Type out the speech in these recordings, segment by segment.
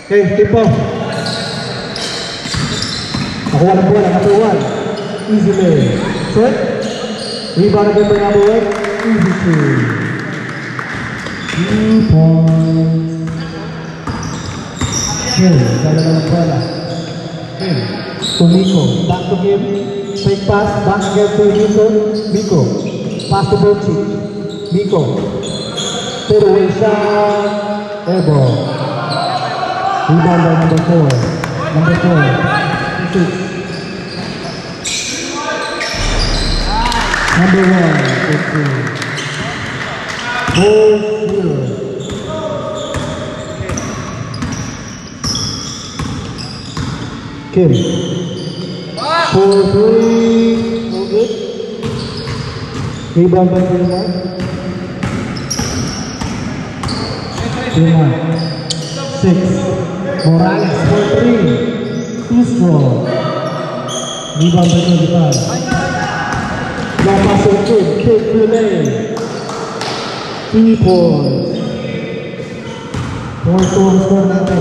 Okay, tempo. Nakuha ng bola, number 1. Easy lay. Set. Rebound again by number 1. Easy 2 points. Okay, dala na ng bola. Okay, to Miko. Back to him. Fake pass. Back again to Miko. Miko. Pass to Bochi. Miko. Throw away shot. Airball. Rebound by number 4. Number 4. 6. Number 1. 4-0. Kim. 4-3. No good. Rebound by Kilmar. Kilmar. 6. Morales, 4-3. Too strong. Rebound by 25. Now pass to Kim. Kim to the lane. 3 points. 4-4 score natin.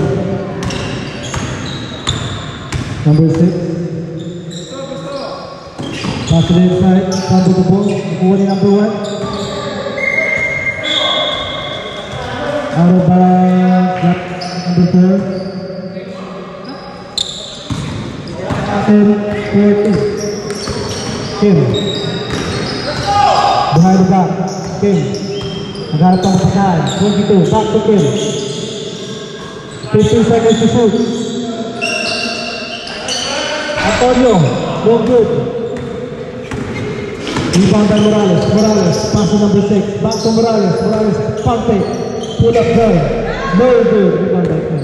Number 6. Pass to the inside. Number the ball. Nakuha ni number 1. Out of bounds. Number 4. 10-14. Kim. Behind the back. Kim. Nagharap ang pasahan. 22. Back to Kim. 15 seconds to shoot. Antonio. No good. Rebound by Morales. Morales. Pass to number 6. Back to Morales. Morales. Pump fake. Pull up drive. No good. Rebound by Kim.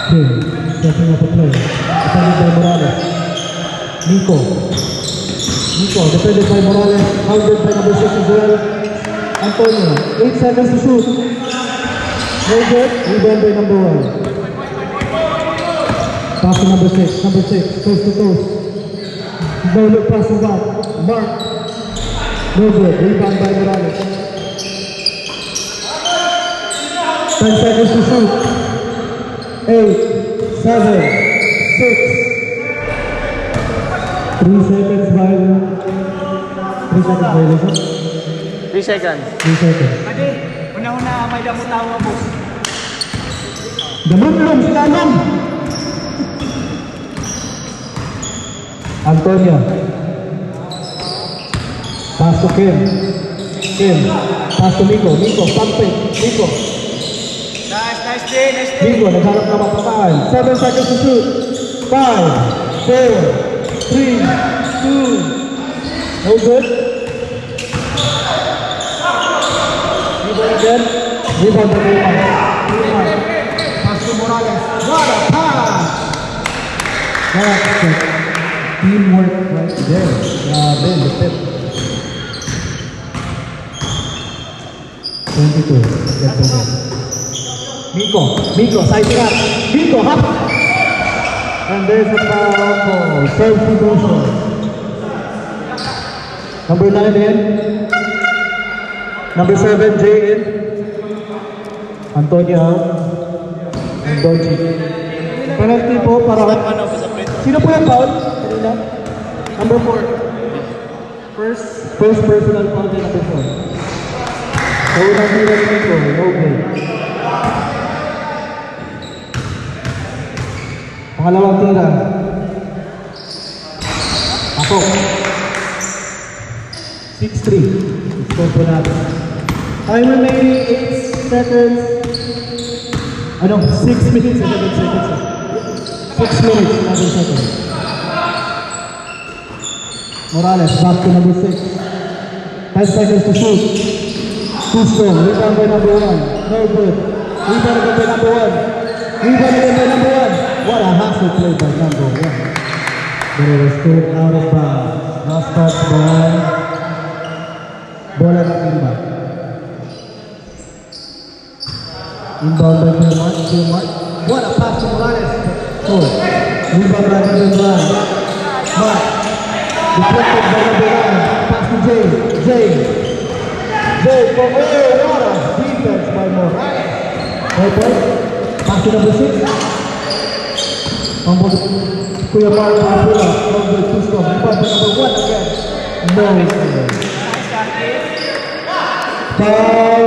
Kim. Setting up a play. Defended by Morales. Nico. Nico. Defended by Morales. Hounded by number 6 as well. Antonio. 8 seconds to shoot. No good. Rebound by number 1. Pass to number 6. Number 6. Coast to coast. No look pass to back. Mark. No good. Rebound by Morales. 10 seconds to shoot. 8, 7, 6. 3 seconds by 3 seconds violation. 3 seconds. 3 seconds. Adi, una-una may damutawa mo. Damunlong sila lang. Antonio. Pass to Kim. Kim. Pass to Miko. Miko. Pump it. Miko. Nice day, nice day. Miko. Nagharap na mapataan. 7 seconds to shoot. 5, 4, 3, 2. No good. Rebound again. Rebound by Kilmar. Pass to Morales. What a pass! That's it. Teamwork right there. Grabe, lupit. 22. Get to get. Miko. Miko, sizing up. Miko, hop! And there's a foul call. Self-promotion. Number 9 in. Number 7, Jay in. Antonio out. And Doji. Penalty po para... Sino po yung foul? Kanina? Number 4. First personal foul din number 4. So, unang tira nito. Okay. Pangalawang tira. Ako. 6-3. Score po natin. Time remaining 8 seconds. Ano? 6 minutes and 7 seconds. 6 minutes and 7 seconds. Morales back to number 6. 10 seconds to shoot. Too strong. Rebound by number 1. No good. Rebound again by number 1. Rebound again by number 1. What a hustle play by number 1. But it was scored out of bounds. Last touch by bola ng Kilmar. Inbound by Kilmar. What a pass to Morales. Score. Rebound by number 1. Mark. Deflected by number 1. Pass to Jay. Jay. for defense by Morales. Pass to number 6. Kuya Mark Marpula from the two score. Rebound to number 1 again. No. Foul.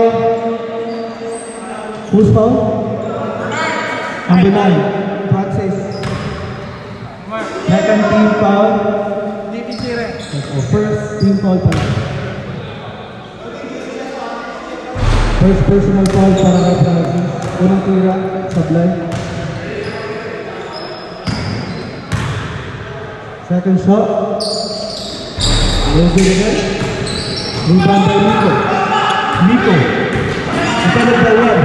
Who's foul? Number 9. Francis. Second team foul. First team foul pa. First personal foul para kay Francis. Unang tira, sablay. Second shot. Loaded again. Rebound by Nico. Nico. Defended by one.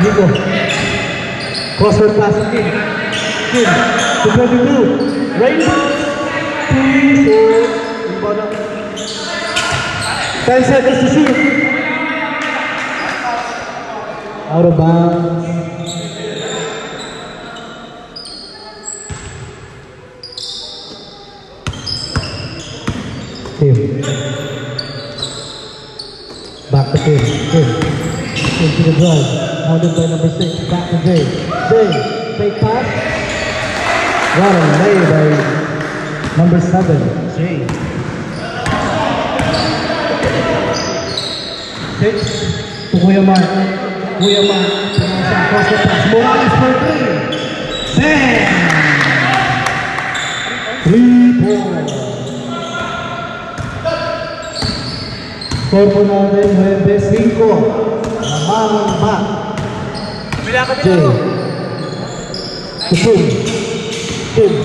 Nico. Crossword pass again. Kim. To 22. Rainbow. 3, 4. Rebound up. 10 seconds to shoot. Out of bounds. Tim. Back to Tim. Tim to the drive. Hounded by number 6. Back to Jay. Jay. Fake pass. What a lay by number 7. Jay. 6 to Kuya Mark. Kuya Mark. Across the pass. Morales for 3. Bang! 3-4. Score po natin, 9-5. Namangang back. Bila kami Jay. laro. To Kim. Kim.